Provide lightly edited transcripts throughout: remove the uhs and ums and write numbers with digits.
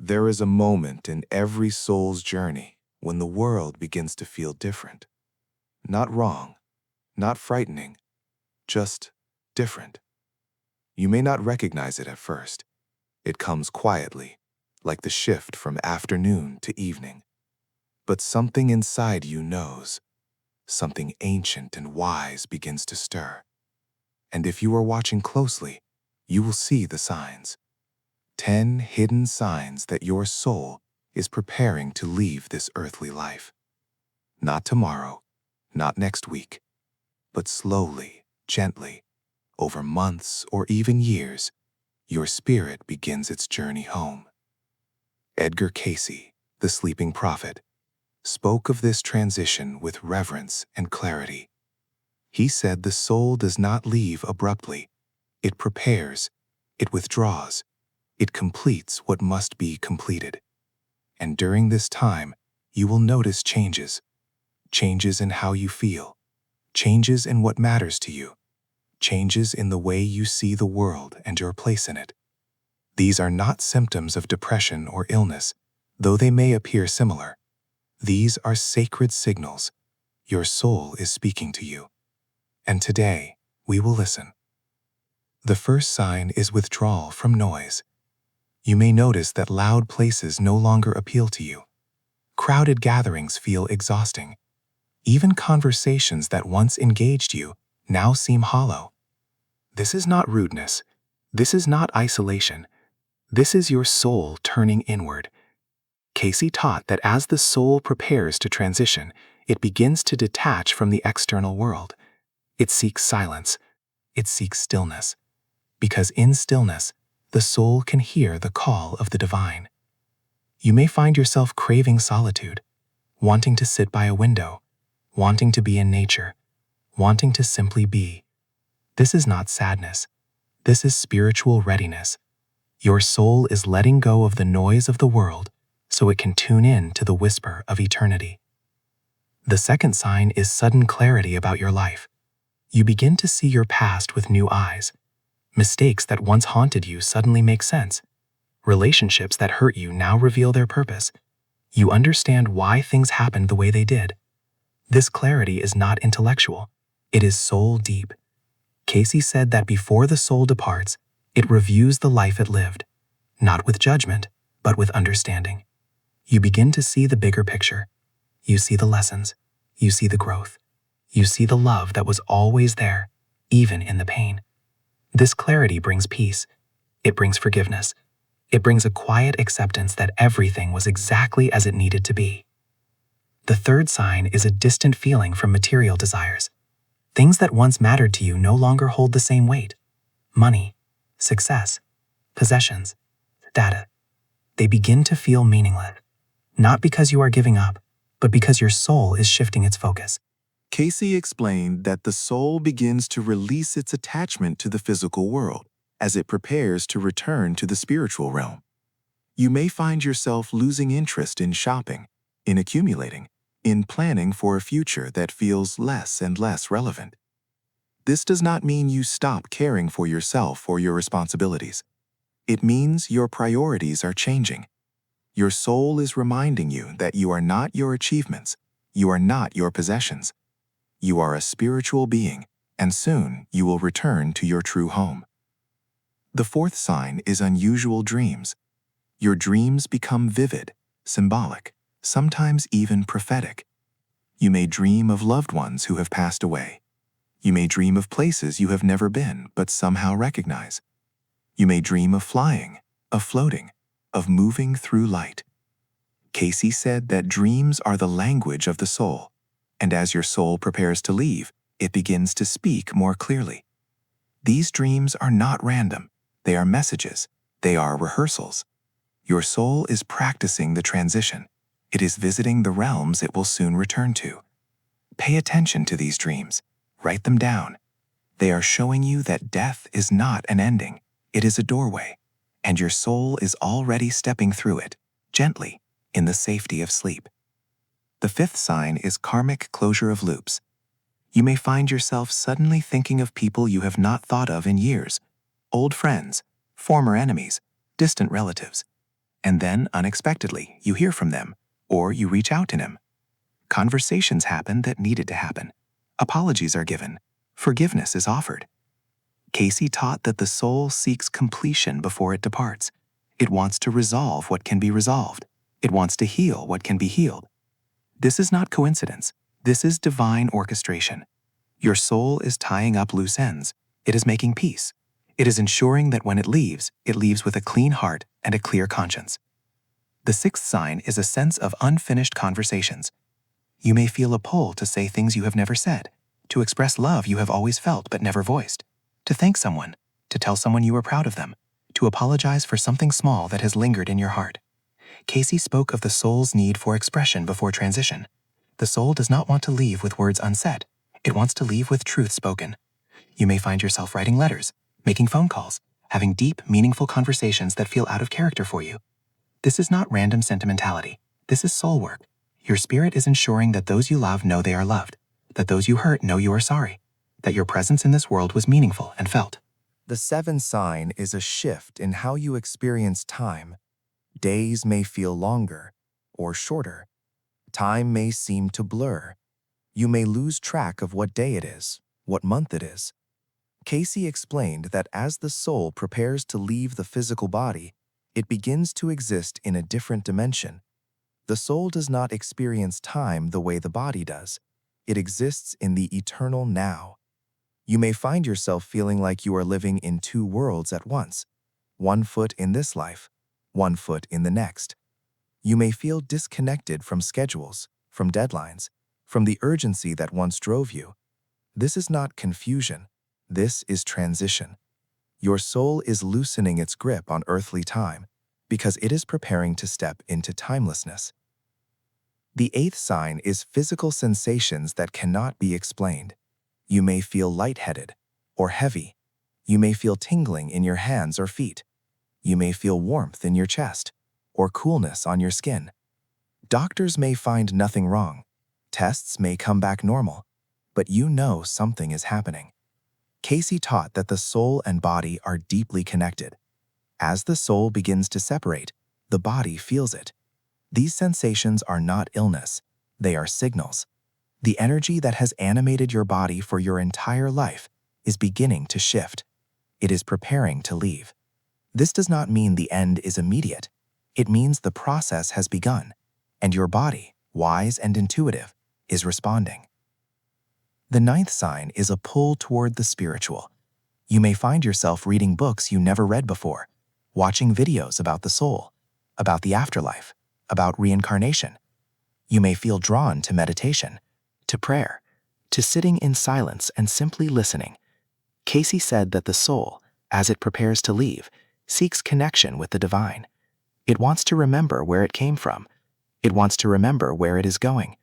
There is a moment in every soul's journey when the world begins to feel different. Not wrong, not frightening, just different. You may not recognize it at first. It comes quietly, like the shift from afternoon to evening. But something inside you knows. Something ancient and wise begins to stir. And if you are watching closely, you will see the signs. 10 hidden signs that your soul is preparing to leave this earthly life. Not tomorrow, not next week, but slowly, gently, over months or even years, your spirit begins its journey home. Edgar Cayce, the sleeping prophet, spoke of this transition with reverence and clarity. He said the soul does not leave abruptly. It prepares, it withdraws, it completes what must be completed. And during this time, you will notice changes. Changes in how you feel, changes in what matters to you, changes in the way you see the world and your place in it. These are not symptoms of depression or illness, though they may appear similar. These are sacred signals. Your soul is speaking to you. And today, we will listen. The first sign is withdrawal from noise. You may notice that loud places no longer appeal to you. Crowded gatherings feel exhausting. Even conversations that once engaged you now seem hollow. This is not rudeness. This is not isolation. This is your soul turning inward. Cayce taught that as the soul prepares to transition, it begins to detach from the external world. It seeks silence. It seeks stillness. Because in stillness, the soul can hear the call of the divine. You may find yourself craving solitude, wanting to sit by a window, wanting to be in nature, wanting to simply be. This is not sadness. This is spiritual readiness. Your soul is letting go of the noise of the world so it can tune in to the whisper of eternity. The second sign is sudden clarity about your life. You begin to see your past with new eyes. Mistakes that once haunted you suddenly make sense. Relationships that hurt you now reveal their purpose. You understand why things happened the way they did. This clarity is not intellectual. It is soul deep. Cayce said that before the soul departs, it reviews the life it lived, not with judgment, but with understanding. You begin to see the bigger picture. You see the lessons. You see the growth. You see the love that was always there, even in the pain. This clarity brings peace. It brings forgiveness. It brings a quiet acceptance that everything was exactly as it needed to be. The third sign is a distant feeling from material desires. Things that once mattered to you no longer hold the same weight. Money, success, possessions, status. They begin to feel meaningless. Not because you are giving up, but because your soul is shifting its focus. Cayce explained that the soul begins to release its attachment to the physical world as it prepares to return to the spiritual realm. You may find yourself losing interest in shopping, in accumulating, in planning for a future that feels less and less relevant. This does not mean you stop caring for yourself or your responsibilities. It means your priorities are changing. Your soul is reminding you that you are not your achievements, you are not your possessions. You are a spiritual being, and soon you will return to your true home. The fourth sign is unusual dreams. Your dreams become vivid, symbolic, sometimes even prophetic. You may dream of loved ones who have passed away. You may dream of places you have never been but somehow recognize. You may dream of flying, of floating, of moving through light. Cayce said that dreams are the language of the soul, and as your soul prepares to leave, it begins to speak more clearly. These dreams are not random. They are messages. They are rehearsals. Your soul is practicing the transition. It is visiting the realms it will soon return to. Pay attention to these dreams. Write them down. They are showing you that death is not an ending. It is a doorway, and your soul is already stepping through it, gently, in the safety of sleep. The fifth sign is karmic closure of loops. You may find yourself suddenly thinking of people you have not thought of in years, old friends, former enemies, distant relatives. And then, unexpectedly, you hear from them, or you reach out to them. Conversations happen that needed to happen. Apologies are given. Forgiveness is offered. Cayce taught that the soul seeks completion before it departs. It wants to resolve what can be resolved. It wants to heal what can be healed. This is not coincidence. This is divine orchestration. Your soul is tying up loose ends. It is making peace. It is ensuring that when it leaves with a clean heart and a clear conscience. The sixth sign is a sense of unfinished conversations. You may feel a pull to say things you have never said, to express love you have always felt but never voiced, to thank someone, to tell someone you are proud of them, to apologize for something small that has lingered in your heart. Cayce spoke of the soul's need for expression before transition. The soul does not want to leave with words unsaid. It wants to leave with truth spoken. You may find yourself writing letters, making phone calls, having deep, meaningful conversations that feel out of character for you. This is not random sentimentality. This is soul work. Your spirit is ensuring that those you love know they are loved, that those you hurt know you are sorry, that your presence in this world was meaningful and felt. The seventh sign is a shift in how you experience time. Days may feel longer or shorter. Time may seem to blur. You may lose track of what day it is, what month it is. Cayce explained that as the soul prepares to leave the physical body, it begins to exist in a different dimension. The soul does not experience time the way the body does. It exists in the eternal now. You may find yourself feeling like you are living in two worlds at once, one foot in this life, one foot in the next. You may feel disconnected from schedules, from deadlines, from the urgency that once drove you. This is not confusion. This is transition. Your soul is loosening its grip on earthly time because it is preparing to step into timelessness. The eighth sign is physical sensations that cannot be explained. You may feel lightheaded or heavy. You may feel tingling in your hands or feet. You may feel warmth in your chest or coolness on your skin. Doctors may find nothing wrong. Tests may come back normal, but you know something is happening. Cayce taught that the soul and body are deeply connected. As the soul begins to separate, the body feels it. These sensations are not illness. They are signals. The energy that has animated your body for your entire life is beginning to shift. It is preparing to leave. This does not mean the end is immediate. It means the process has begun, and your body, wise and intuitive, is responding. The ninth sign is a pull toward the spiritual. You may find yourself reading books you never read before, watching videos about the soul, about the afterlife, about reincarnation. You may feel drawn to meditation, to prayer, to sitting in silence and simply listening. Cayce said that the soul, as it prepares to leave, seeks connection with the divine. It wants to remember where it came from. It wants to remember where it is going.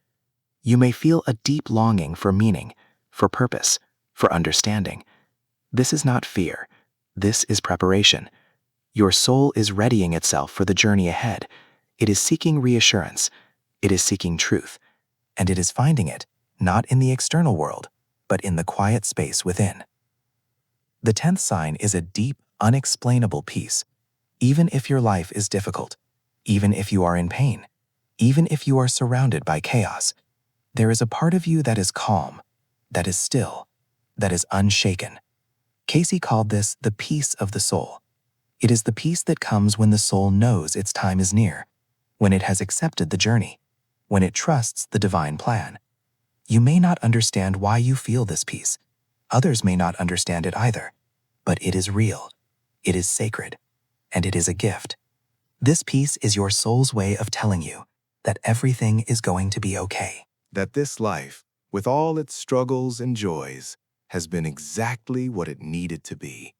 You may feel a deep longing for meaning, for purpose, for understanding. This is not fear. This is preparation. Your soul is readying itself for the journey ahead. It is seeking reassurance. It is seeking truth. And it is finding it, not in the external world, but in the quiet space within. The 10th sign is a deep, unexplainable peace. Even if your life is difficult, even if you are in pain, even if you are surrounded by chaos, there is a part of you that is calm, that is still, that is unshaken. Cayce called this the peace of the soul. It is the peace that comes when the soul knows its time is near, when it has accepted the journey, when it trusts the divine plan. You may not understand why you feel this peace. Others may not understand it either, but it is real, it is sacred, and it is a gift. This peace is your soul's way of telling you that everything is going to be okay. That this life, with all its struggles and joys, has been exactly what it needed to be,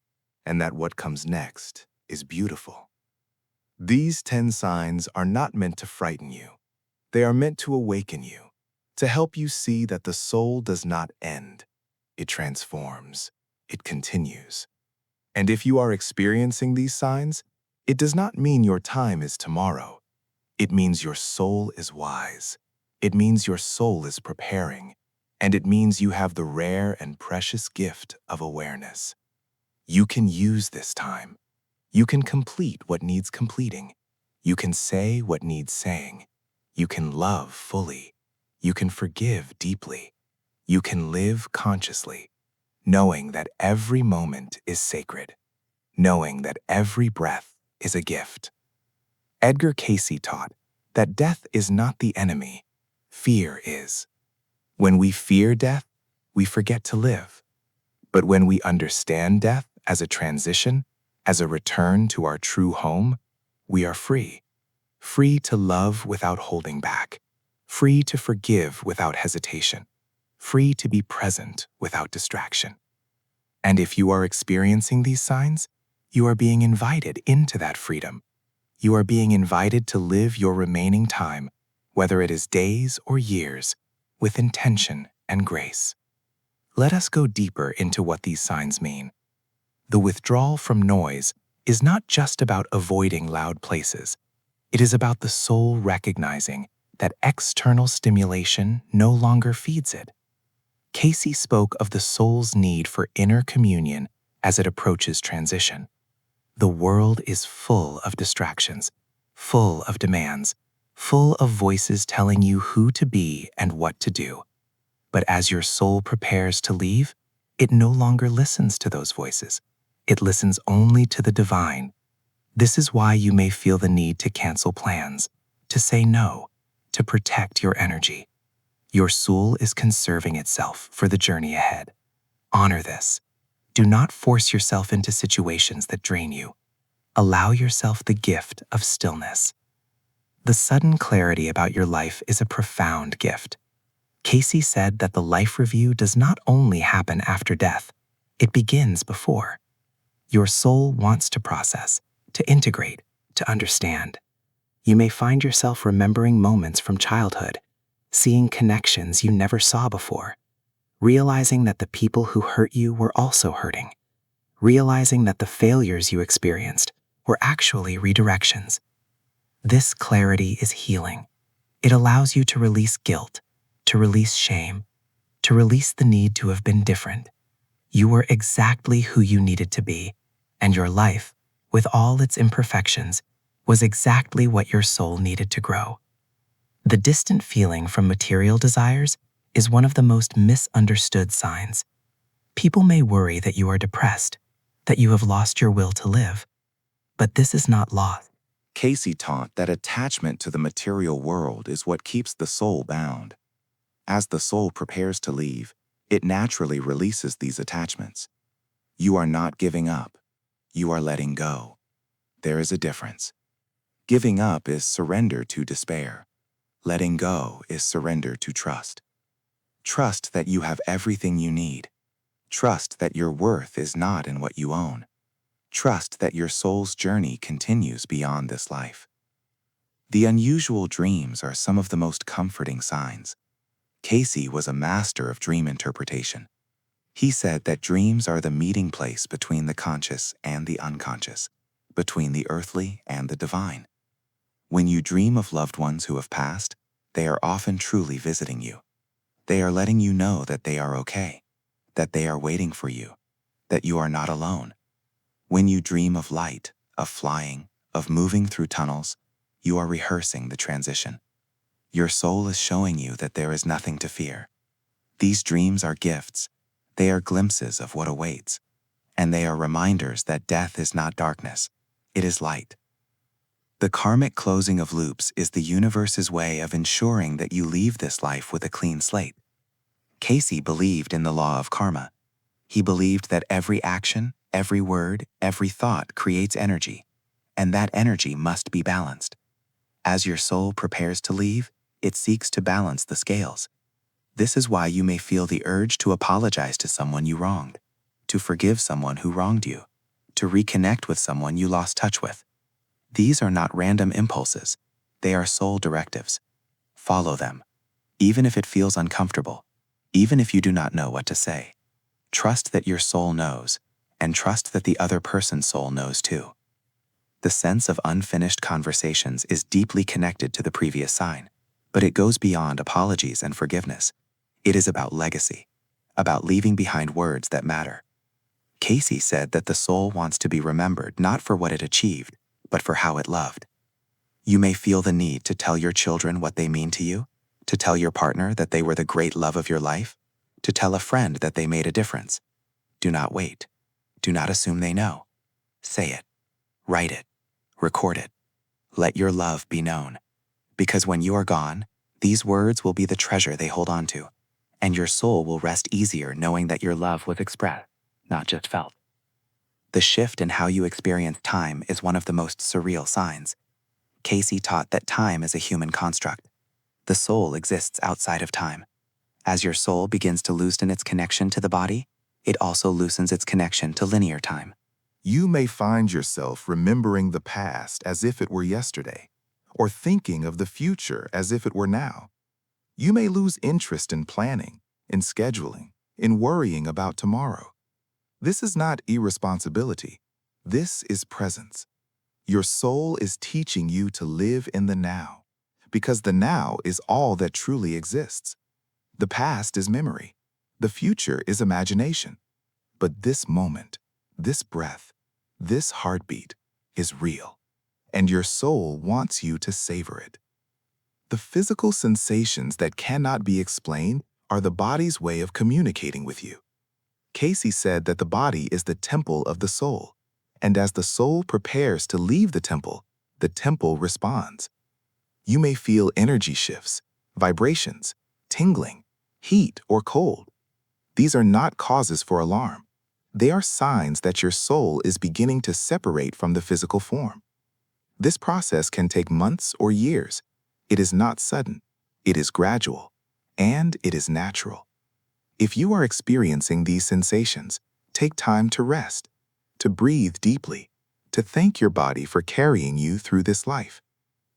and that what comes next is beautiful. These 10 signs are not meant to frighten you. They are meant to awaken you, to help you see that the soul does not end. It transforms. It continues. And if you are experiencing these signs, it does not mean your time is tomorrow. It means your soul is wise. It means your soul is preparing. And it means you have the rare and precious gift of awareness. You can use this time. You can complete what needs completing. You can say what needs saying. You can love fully. You can forgive deeply. You can live consciously, knowing that every moment is sacred, knowing that every breath is a gift. Edgar Cayce taught that death is not the enemy, fear is. When we fear death, we forget to live. But when we understand death as a transition, as a return to our true home, we are free. Free to love without holding back. Free to forgive without hesitation. Free to be present without distraction. And if you are experiencing these signs, you are being invited into that freedom. You are being invited to live your remaining time, whether it is days or years, with intention and grace. Let us go deeper into what these signs mean. The withdrawal from noise is not just about avoiding loud places. It is about the soul recognizing that external stimulation no longer feeds it. Cayce spoke of the soul's need for inner communion as it approaches transition. The world is full of distractions, full of demands, full of voices telling you who to be and what to do. But as your soul prepares to leave, it no longer listens to those voices. It listens only to the divine. This is why you may feel the need to cancel plans, to say no, to protect your energy. Your soul is conserving itself for the journey ahead. Honor this. Do not force yourself into situations that drain you. Allow yourself the gift of stillness. The sudden clarity about your life is a profound gift. Cayce said that the life review does not only happen after death, it begins before. Your soul wants to process, to integrate, to understand. You may find yourself remembering moments from childhood, seeing connections you never saw before, realizing that the people who hurt you were also hurting, realizing that the failures you experienced were actually redirections. This clarity is healing. It allows you to release guilt, to release shame, to release the need to have been different. You were exactly who you needed to be, and your life, with all its imperfections, was exactly what your soul needed to grow. The distant feeling from material desires is one of the most misunderstood signs. People may worry that you are depressed, that you have lost your will to live, but this is not loss. Cayce taught that attachment to the material world is what keeps the soul bound. As the soul prepares to leave, it naturally releases these attachments. You are not giving up. You are letting go. There is a difference. Giving up is surrender to despair. Letting go is surrender to trust. Trust that you have everything you need. Trust that your worth is not in what you own. Trust that your soul's journey continues beyond this life. The unusual dreams are some of the most comforting signs. Cayce was a master of dream interpretation. He said that dreams are the meeting place between the conscious and the unconscious, between the earthly and the divine. When you dream of loved ones who have passed, they are often truly visiting you. They are letting you know that they are okay, that they are waiting for you, that you are not alone. When you dream of light, of flying, of moving through tunnels, you are rehearsing the transition. Your soul is showing you that there is nothing to fear. These dreams are gifts. They are glimpses of what awaits. And they are reminders that death is not darkness, it is light. The karmic closing of loops is the universe's way of ensuring that you leave this life with a clean slate. Cayce believed in the law of karma. He believed that every action, every word, every thought creates energy, and that energy must be balanced. As your soul prepares to leave, it seeks to balance the scales. This is why you may feel the urge to apologize to someone you wronged, to forgive someone who wronged you, to reconnect with someone you lost touch with. These are not random impulses. They are soul directives. Follow them, even if it feels uncomfortable, even if you do not know what to say. Trust that your soul knows, and trust that the other person's soul knows too. The sense of unfinished conversations is deeply connected to the previous sign, but it goes beyond apologies and forgiveness. It is about legacy, about leaving behind words that matter. Cayce said that the soul wants to be remembered not for what it achieved, but for how it loved. You may feel the need to tell your children what they mean to you, to tell your partner that they were the great love of your life, to tell a friend that they made a difference. Do not wait. Do not assume they know. Say it. Write it. Record it. Let your love be known. Because when you are gone, these words will be the treasure they hold on to, and your soul will rest easier knowing that your love was expressed, not just felt. The shift in how you experience time is one of the most surreal signs. Cayce taught that time is a human construct. The soul exists outside of time. As your soul begins to loosen its connection to the body, it also loosens its connection to linear time. You may find yourself remembering the past as if it were yesterday, or thinking of the future as if it were now. You may lose interest in planning, in scheduling, in worrying about tomorrow. This is not irresponsibility. This is presence. Your soul is teaching you to live in the now, because the now is all that truly exists. The past is memory. The future is imagination. But this moment, this breath, this heartbeat is real, and your soul wants you to savor it. The physical sensations that cannot be explained are the body's way of communicating with you. Cayce said that the body is the temple of the soul, and as the soul prepares to leave the temple responds. You may feel energy shifts, vibrations, tingling, heat, or cold. These are not causes for alarm. They are signs that your soul is beginning to separate from the physical form. This process can take months or years. It is not sudden, it is gradual, and it is natural. If you are experiencing these sensations, take time to rest, to breathe deeply, to thank your body for carrying you through this life.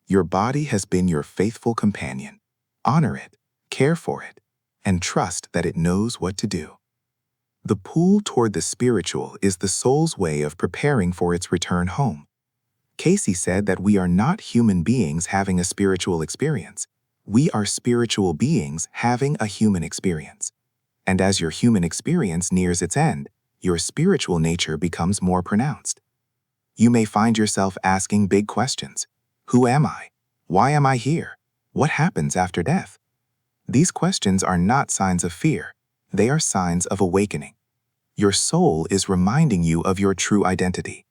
Your body has been your faithful companion. Honor it, care for it, and trust that it knows what to do. The pull toward the spiritual is the soul's way of preparing for its return home. Cayce said that we are not human beings having a spiritual experience. We are spiritual beings having a human experience. And as your human experience nears its end, your spiritual nature becomes more pronounced. You may find yourself asking big questions. Who am I? Why am I here? What happens after death? These questions are not signs of fear. They are signs of awakening. Your soul is reminding you of your true identity.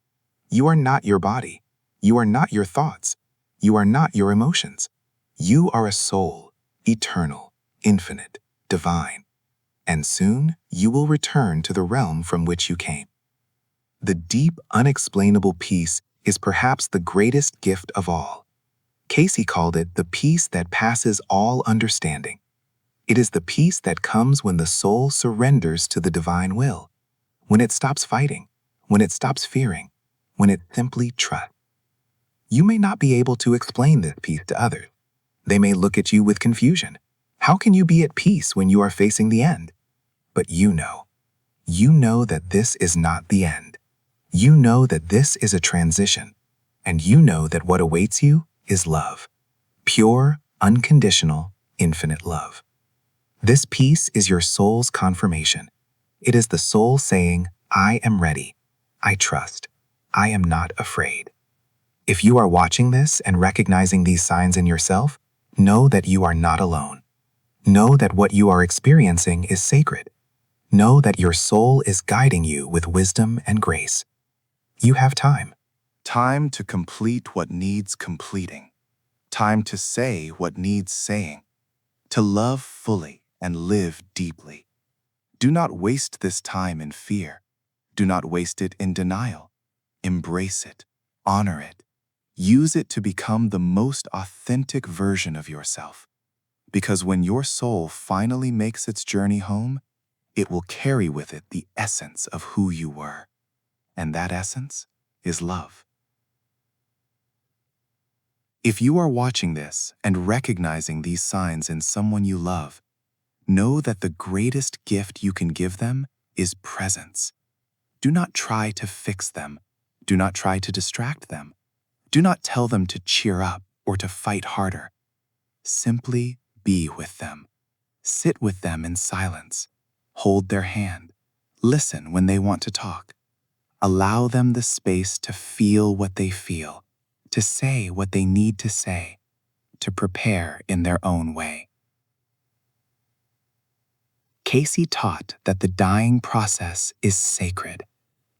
You are not your body. You are not your thoughts. You are not your emotions. You are a soul, eternal, infinite, divine. And soon you will return to the realm from which you came. The deep, unexplainable peace is perhaps the greatest gift of all. Cayce called it the peace that passes all understanding. It is the peace that comes when the soul surrenders to the divine will, when it stops fighting, when it stops fearing, when it simply trusts. You may not be able to explain this peace to others. They may look at you with confusion. How can you be at peace when you are facing the end? But you know that this is not the end. You know that this is a transition, and you know that what awaits you is love. Pure, unconditional, infinite love. This peace is your soul's confirmation. It is the soul saying, I am ready. I trust. I am not afraid. If you are watching this and recognizing these signs in yourself, know that you are not alone. Know that what you are experiencing is sacred. Know that your soul is guiding you with wisdom and grace. You have time. Time to complete what needs completing. Time to say what needs saying. To love fully and live deeply. Do not waste this time in fear. Do not waste it in denial. Embrace it. Honor it. Use it to become the most authentic version of yourself. Because when your soul finally makes its journey home, it will carry with it the essence of who you were. And that essence is love. If you are watching this and recognizing these signs in someone you love, know that the greatest gift you can give them is presence. Do not try to fix them. Do not try to distract them. Do not tell them to cheer up or to fight harder. Simply be with them. Sit with them in silence. Hold their hand. Listen when they want to talk. Allow them the space to feel what they feel, to say what they need to say, to prepare in their own way. Cayce taught that the dying process is sacred.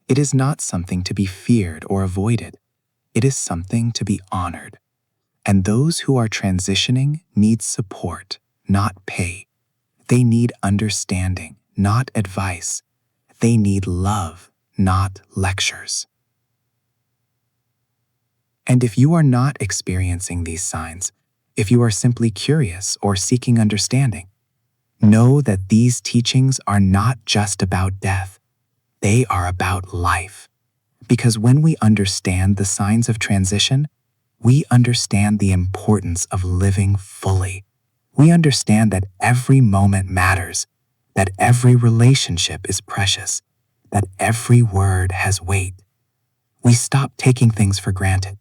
It is not something to be feared or avoided. It is something to be honored. And those who are transitioning need support, not pay. They need understanding, not advice. They need love, not lectures. And if you are not experiencing these signs, if you are simply curious or seeking understanding, know that these teachings are not just about death. They are about life. Because when we understand the signs of transition, we understand the importance of living fully. We understand that every moment matters, that every relationship is precious, that every word has weight. We stop taking things for granted.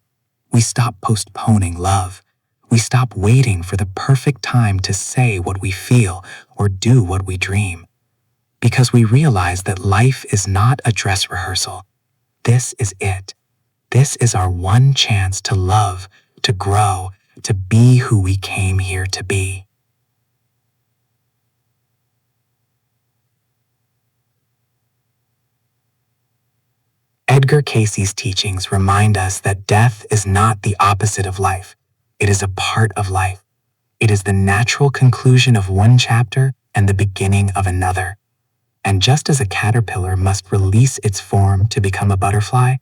We stop postponing love. We stop waiting for the perfect time to say what we feel or do what we dream. Because we realize that life is not a dress rehearsal. This is it. This is our one chance to love, to grow, to be who we came here to be. Edgar Cayce's teachings remind us that death is not the opposite of life. It is a part of life. It is the natural conclusion of one chapter and the beginning of another. And just as a caterpillar must release its form to become a butterfly,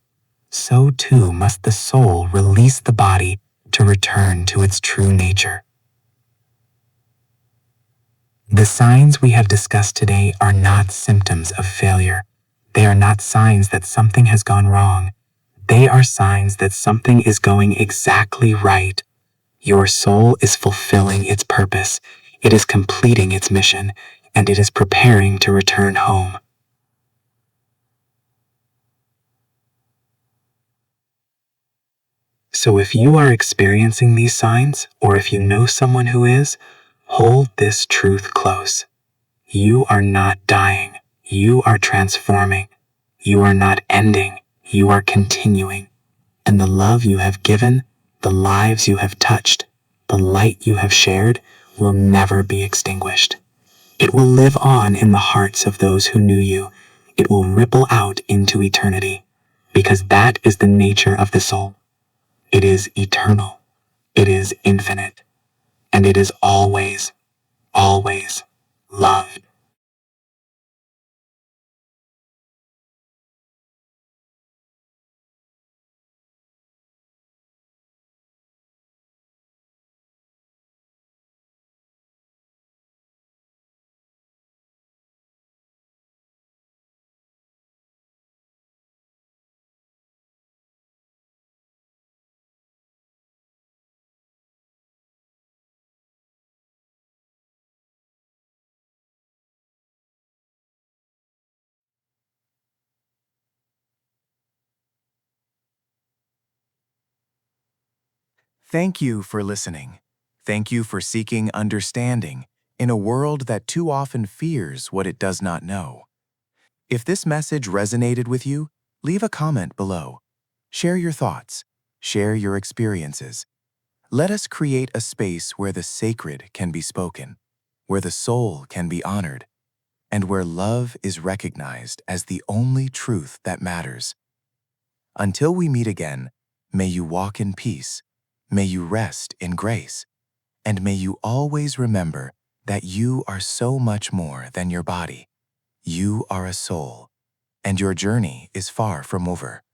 so too must the soul release the body to return to its true nature. The signs we have discussed today are not symptoms of failure. They are not signs that something has gone wrong. They are signs that something is going exactly right. Your soul is fulfilling its purpose. It is completing its mission, and it is preparing to return home. So if you are experiencing these signs, or if you know someone who is, hold this truth close. You are not dying. You are transforming. You are not ending. You are continuing. And the love you have given, the lives you have touched, the light you have shared will never be extinguished. It will live on in the hearts of those who knew you. It will ripple out into eternity, because that is the nature of the soul. It is eternal. It is infinite. And it is always, always loved. Thank you for listening. Thank you for seeking understanding in a world that too often fears what it does not know. If this message resonated with you, leave a comment below. Share your thoughts. Share your experiences. Let us create a space where the sacred can be spoken, where the soul can be honored, and where love is recognized as the only truth that matters. Until we meet again, may you walk in peace, may you rest in grace, and may you always remember that you are so much more than your body. You are a soul, and your journey is far from over.